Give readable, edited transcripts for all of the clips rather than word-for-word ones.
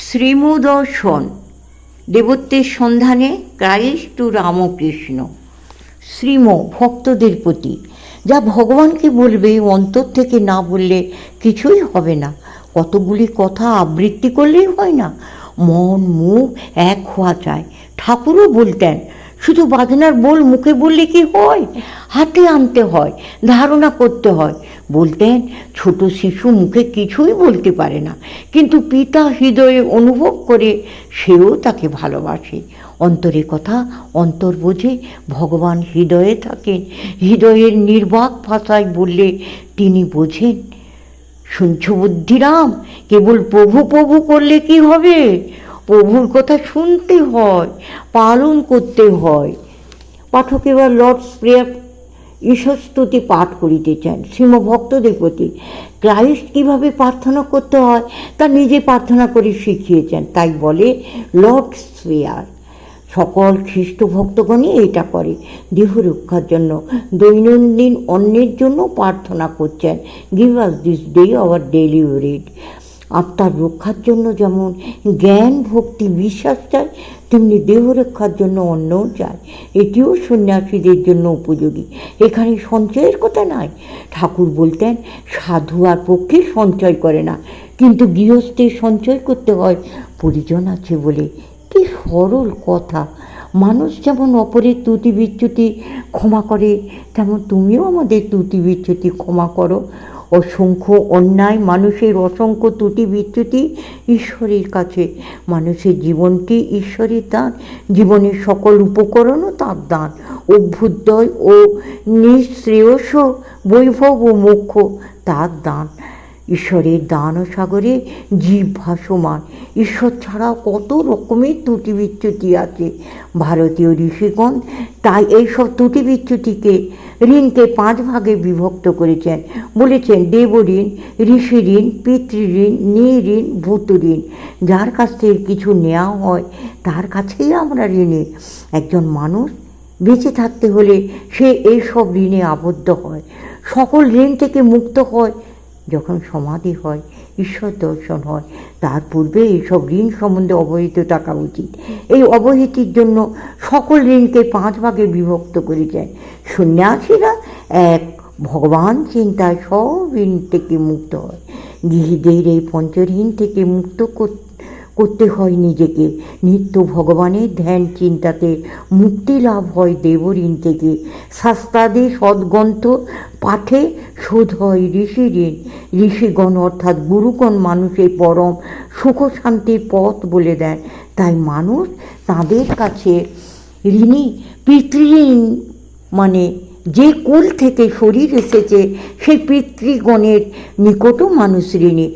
শ্রীমুদর্শন দেবত্বের সন্ধানে Christ two Ramakrishna. শ্রীম ভক্তদের প্রতি যা ভগবানকে বলবে অন্তর থেকে না বললে কিছুই হবে না। কতগুলি কথা আবৃত্তি করলেই হয় না, মন মুখ এক হওয়া চাই। ঠাকুরও বলতেন শুধু বাজনার বোল মুখে বললে কি হয়, হাতে আনতে হয়, ধারণা করতে হয়। বলতেন ছোট শিশু মুখে কিছুই বলতে পারে না, কিন্তু পিতা হৃদয়ে অনুভব করে সেও তাকে ভালোবাসে। অন্তরের কথা অন্তর বোঝে, ভগবান হৃদয়ে থাকেন। হৃদয়ের নির্বাক ভাষায় বললে তিনি বোঝেন। শুনছ বুদ্ধিরাম, কেবল প্রভু প্রভু করলে কি হবে? প্রভুর কথা শুনতে হয়, পালন করতে হয়। পাঠক এবার লর্ডস প্রেয়ার ঈশ্বরস্তুতি পাঠ করিতে চান শ্রীম ভক্তদের প্রতি। ক্রাইস্ট কীভাবে প্রার্থনা করতে হয় তা নিজে প্রার্থনা করে শিখিয়েছেন, তাই বলে লর্ডস প্রেয়ার। সকল খ্রিস্ট ভক্তগণই এটা করে। দেহ রক্ষার জন্য, দৈনন্দিন অন্যের জন্য প্রার্থনা করছেন। Give us this day our daily bread. আত্মার রক্ষার জন্য যেমন জ্ঞান ভক্তি বিশ্বাস চাই, তেমনি দেহ রক্ষার জন্য অন্যও চায়। এটিও সন্ন্যাসীদের জন্য উপযোগী। এখানে সঞ্চয়ের কথা নয়। ঠাকুর বলতেন সাধু আর পক্ষে সঞ্চয় করে না, কিন্তু গৃহস্থের সঞ্চয় করতে হয় পরিজন আছে বলে। কি সরল কথা! মানুষ যেমন অপরের ত্রুটি বিচ্যুতি ক্ষমা করে, তেমন তুমিও আমাদের ত্রুটি বিচ্যুতি ক্ষমা করো। অসংখ্য অন্যায়, মানুষের অসংখ্য ত্রুটি বিচ্যুতি ঈশ্বরের কাছে। মানুষের জীবনটি ঈশ্বরের দান, জীবনের সকল উপকরণও তার দান। অভ্যুদয় ও নিঃশ্রেয়স বৈভব ও মোক্ষ তার দান। ঈশ্বরের দান ও সাগরে জীব ভাসমান। ঈশ্বর ছাড়াও কত রকমের ত্রুটি বিচ্যুতি আছে। ভারতীয় ঋষিগণ তাই এইসব ত্রুটি বিচ্যুতিকে ঋণকে 5 ভাগে বিভক্ত করেছেন। বলেছেন দেব ঋণ, ঋষি ঋণ, পিতৃঋণ, নৃঋণ, ভূত ঋণ। যার কাছ থেকে কিছু নেওয়া হয় তার কাছেই আমরা ঋণী। একজন মানুষ বেঁচে থাকতে হলে সে এইসব ঋণে আবদ্ধ হয়। সকল ঋণ থেকে মুক্ত হয় যখন সমাধি হয়, ঈশ্বর দর্শন হয়। তার পূর্বে এইসব ঋণ সম্বন্ধে অবহিত থাকা উচিত। এই অবহিতির জন্য সকল ঋণকে 5 ভাগে বিভক্ত করেছেন। সন্ন্যাসীরা এক ভগবান চিন্তায় সব ঋণ থেকে মুক্ত হয়। গৃহীদের এই পঞ্চঋণ থেকে মুক্ত করতে হয় নিজেকে। নিত্য ভগবানের ধ্যান চিন্তাতে মুক্তি লাভ হয় দেবঋণ থেকে। শাস্ত্রাদি সদ্গ্রন্থ পাঠে শোধ হয় ঋষি ঋণ। ঋষিগণ অর্থাৎ গুরুগণ মানুষের পরম সুখ শান্তির পথ বলে দেন, তাই মানুষ তাঁদের কাছে ঋণী। পিতৃঋণ মানে যে কুল থেকে শরীর এসেছে সেই পিতৃগণের নিকটও মানুষ ঋণী।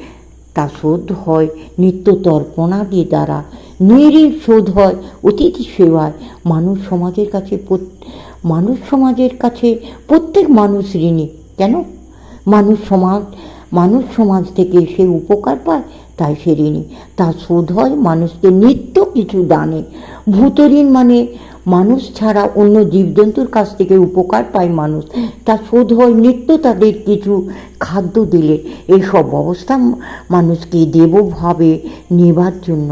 তা শোধ হয় নিত্য তর্পণাদি দ্বারা। নৃঋণ শোধ হয় অতিথি সেবায়। মানুষ সমাজের কাছে প্রত্যেক মানুষ ঋণী। কেন? মানুষ সমাজ থেকে সে উপকার পায়, তাই সে ঋণী। তা শোধ হয় মানুষকে নিত্য কিছু দানে। ভূতঋণ মানে মানুষ ছাড়া অন্য জীবজন্তুর কাছ থেকে উপকার পায় মানুষ, তা শোধ হয় নিত্য তাদের কিছু খাদ্য দিলে। এইসব অবস্থা মানুষকে দেবভাবে নেবার জন্য।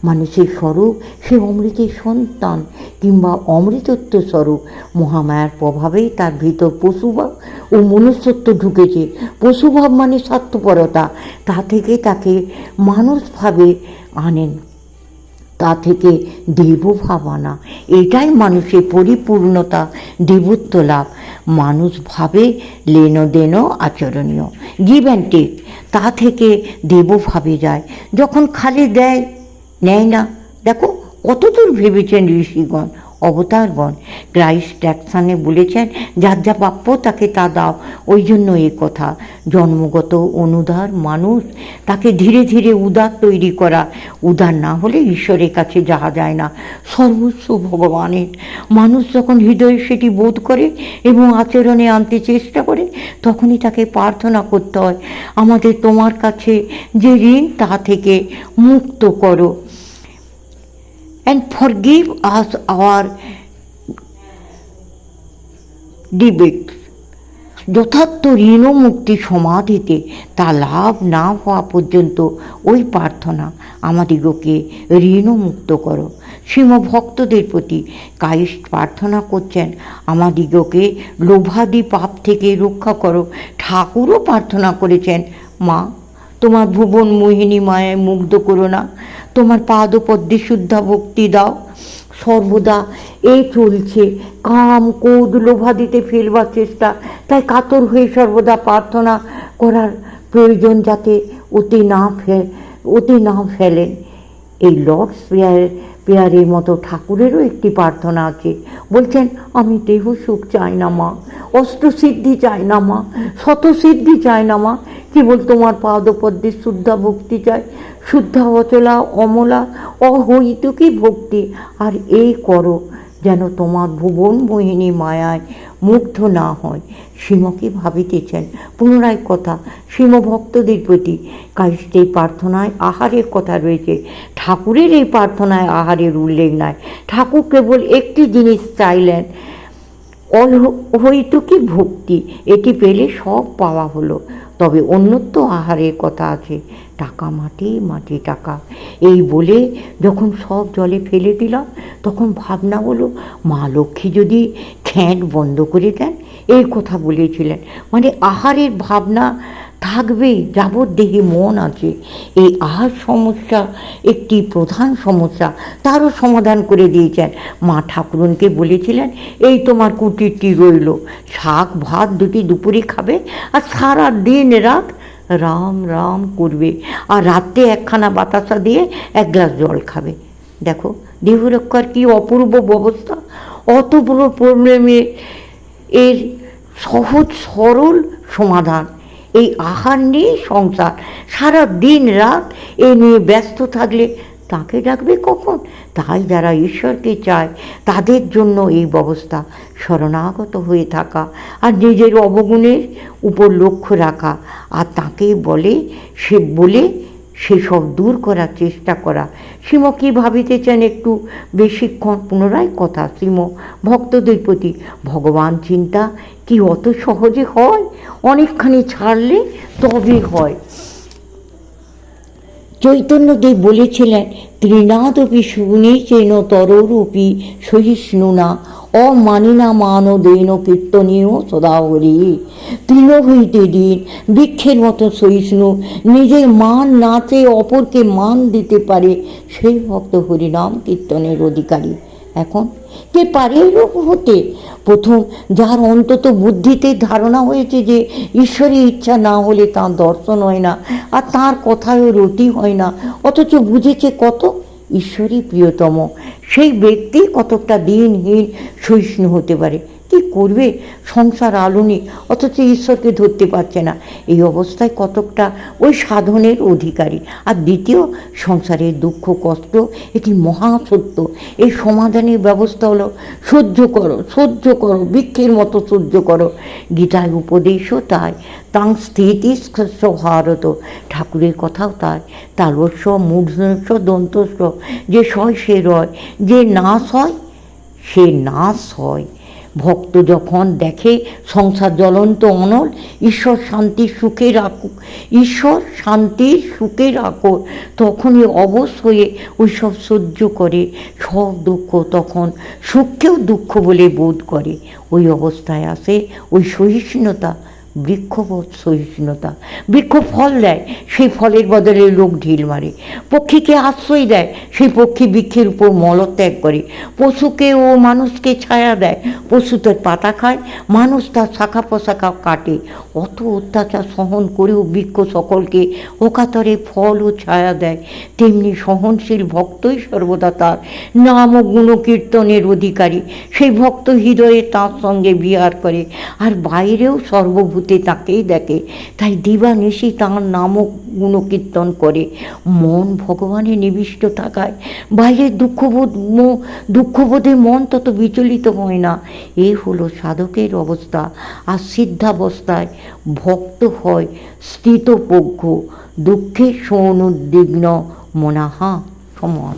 মানুষের স্বরূপ সে অমৃতের সন্তান কিংবা অমৃতত্ব স্বরূপ। মহামায়ার প্রভাবেই তার ভিতর পশুভাব ও মনুষ্যত্ব ঢুকেছে। পশুভাব মানে স্বার্থপরতা, তা থেকে তাকে মানুষভাবে আনেন, তা থেকে দেবভাব আনা। এটাই মানুষের পরিপূর্ণতা, দেবত্ব লাভ। মানুষ ভাবে লেনদেনও আচরণীয়, গিভ অ্যান্ড টেক, তা থেকে দেবভাবে যায়। যখন খালি দেয়, নেয় না। দেখো কতদূর ভেবেছেন ঋষিগণ, অবতারগণ। ক্রাইস্ট অ্যাকশানে বলেছেন যার যা প্রাপ্য তাকে তা দাও। ওই জন্য এ কথা। জন্মগত অনুদার মানুষ, তাকে ধীরে ধীরে উদার তৈরি করা। উদার না হলে ঈশ্বরের কাছে যাওয়া যায় না। সর্বস্ব ভগবানের। মানুষ যখন হৃদয়ে সেটি বোধ করে এবং আচরণে আনতে চেষ্টা করে, তখনই তাকে প্রার্থনা করতে হয় আমাদের তোমার কাছে যে ঋণ তা থেকে মুক্ত করো। And forgive us our debts. যথার্থ ঋণমুক্তি সমাধিতে তা লাভ না হওয়া পর্যন্ত ওই প্রার্থনা আমাদিগকে ঋণমুক্ত করো। শ্রীম ভক্তদের প্রতি কায়িষ্ঠ প্রার্থনা করছেন আমাদিগকে লোভাদি পাপ থেকে রক্ষা করো। ঠাকুরও প্রার্থনা করেছেন, মা তোমার ভুবন মোহিনী মায়ায় মুগ্ধ করো না, তোমার পাদপদ্মে শুদ্ধা ভক্তি দাও। সর্বদা এই চলছে, কাম ক্রোধ লোভাদিতে ফেলবার চেষ্টা, তাই কাতর হয়ে সর্বদা প্রার্থনা করার প্রয়োজন যাতে ওতে না ফেলেন। এই লর্ডস প্রেয়ারের মতো ঠাকুরেরও একটি প্রার্থনা আছে, বলছেন আমি দেহ সুখ চাই না মা, অষ্টসিদ্ধি চাই না মা, শতসিদ্ধি চাই না মা, কেবল তোমার পাদপদ্মে শুদ্ধা ভক্তি চাই, শুদ্ধা অচলা অমলা অহৈতুকী ভক্তি। আর এই করো যেন তোমার ভুবন মোহিনী মায়ায় মুগ্ধ না হয়। শ্রীমকে ভাবিতেছেন পুনরায় কথা শ্রীম ভক্তদের প্রতি কায়িষ্ঠের প্রার্থনায় আহারের কথা রয়েছে, ঠাকুরের এই প্রার্থনায় আহারের উল্লেখ নাই। ঠাকুর কেবল একটি জিনিস চাইলেন, অহৈতুকী ভক্তি, এটি পেলে সব পাওয়া হলো। তবে অন্যত্র আহারের কথা আছে, টাকা মাটি মাটি টাকা। এই বলে যখন সব জলে ফেলে দিলাম তখন ভাবনা হলো মা লক্ষ্মী যদি খ্যাঁট বন্ধ করে দেন, এই কথা বলেছিলেন। মানে আহারের ভাবনা থাকবেই, যাবৎ দেহে মন আছে। এই আহার সমস্যা একটি প্রধান সমস্যা, তারও সমাধান করে দিয়েছেন। মা ঠাকুরনকে বলেছিলেন এই তোমার কুটিরটি রইল, শাক ভাত দুটি দুপুরে খাবে আর সারা দিন রাত রাম রাম করবে, আর রাত্রে একখানা বাতাসা দিয়ে এক গ্লাস জল খাবে। দেখো দেহরক্ষার কি অপূর্ব ব্যবস্থা, অত বড় প্রবলেমে এর সহজ সরল সমাধান। এই আহার নিয়ে সংসার, সারা দিন রাত এ নিয়ে ব্যস্ত থাকলে তাকে ডাকবে কখন? তাই যারা ঈশ্বরকে চায় তাদের জন্য এই ব্যবস্থা, শরণাগত হয়ে থাকা আর নিজের অবগুণের উপর লক্ষ্য রাখা, আর তাকে বলে সেসব দূর করার চেষ্টা করা। শ্রীম কী ভাবিতেছেন একটু বেশিক্ষণ পুনরায় কথা শ্রীম ভক্তদের প্রতি, ভগবান চিন্তা কি অত সহজে হয়? অনেকখানি ছাড়লে তবে হয়। চৈতন্যদেব বলেছিলেন তৃণাদপি শুনেছেন তররূপী সহিষ্ণুনা অমানিনা মানদেন কীর্তনীয় সদাহরি। তৃণ হইতে দিন বৃক্ষের মতো সহিষ্ণু, নিজের মান না চেয়ে অপরকে মান দিতে পারে সেই ভক্ত হরিনাম কীর্তনের অধিকারী। এখন কে পারে এরকম হতে? প্রথম যার অন্তত বুদ্ধিতে ধারণা হয়েছে যে ঈশ্বরের ইচ্ছা না হলে তাঁর দর্শন হয় না, আর তাঁর কথায়ও রতি হয় না, অথচ বুঝেছে কত ঈশ্বরই প্রিয়তম, সেই ব্যক্তি কতকটা দিনহীন সহিষ্ণু হতে পারে। কি করবে? সংসার আলুনি, অথচ ঈশ্বরকে ধরতে পারছে না। এই অবস্থায় কতকটা ওই সাধনের অধিকারী। আর দ্বিতীয়, সংসারের দুঃখ কষ্ট এটি মহাসত্য। এই সমাধানের ব্যবস্থা হলো সহ্য করো, সহ্য করো, বৃক্ষের মতো সহ্য করো। গীতায় উপদেশও তাই, তাং স্থিতিস্খ ভারত, ঠাকুরের কথাও তাই। তালস্ব মূর্ধন্য দন্তস্ব, যে সয় সে রয়, যে নাশ হয় সে নাশ হয়। ভক্ত যখন দেখে সংসার জ্বলন্ত অনল, ঈশ্বর শান্তির সুখে রাখুক, ঈশ্বর শান্তির সুখে রাখো, তখনই অবশ হয়ে ওই সব সহ্য করে। সব দুঃখ তখন সুখকেও দুঃখ বলে বোধ করে। ওই অবস্থায় আসে ওই সহিষ্ণুতা, বৃক্ষবৎ সহিষ্ণুতা। বৃক্ষ ফল দেয়, সেই ফলের বদলে লোক ঢিল মারে। পক্ষীকে আশ্রয় দেয়, সেই পক্ষী বৃক্ষের উপর মলত্যাগ করে। পশুকে ও মানুষকে ছায়া দেয়, পশু তার পাতা খায়, মানুষ তার শাখা প্রশাখা কাটে। অত অত্যাচার সহন করেও বৃক্ষ সকলকে অকাতরে ফল ও ছায়া দেয়। তেমনি সহনশীল ভক্তই সর্বদা তার নাম ও গুণকীর্তনের অধিকারী। সেই ভক্ত হৃদয়ে তাঁর সঙ্গে বিহার করে, আর বাইরেও সর্বভূতে তাকেই দেখে। তাই দিবানিশি তাঁর নাম ও গুণকীর্তন করে। মন ভগবানে নিবিষ্ট থাকায় বাইরের দুঃখবোধে মন তত বিচলিত হয় না। এ হলো সাধকের অবস্থা। আর সিদ্ধাবস্থায় ভক্ত হয় স্থিতপ্রজ্ঞ, দুঃখে সনুদ্বিগ্ন মনাহা সমন।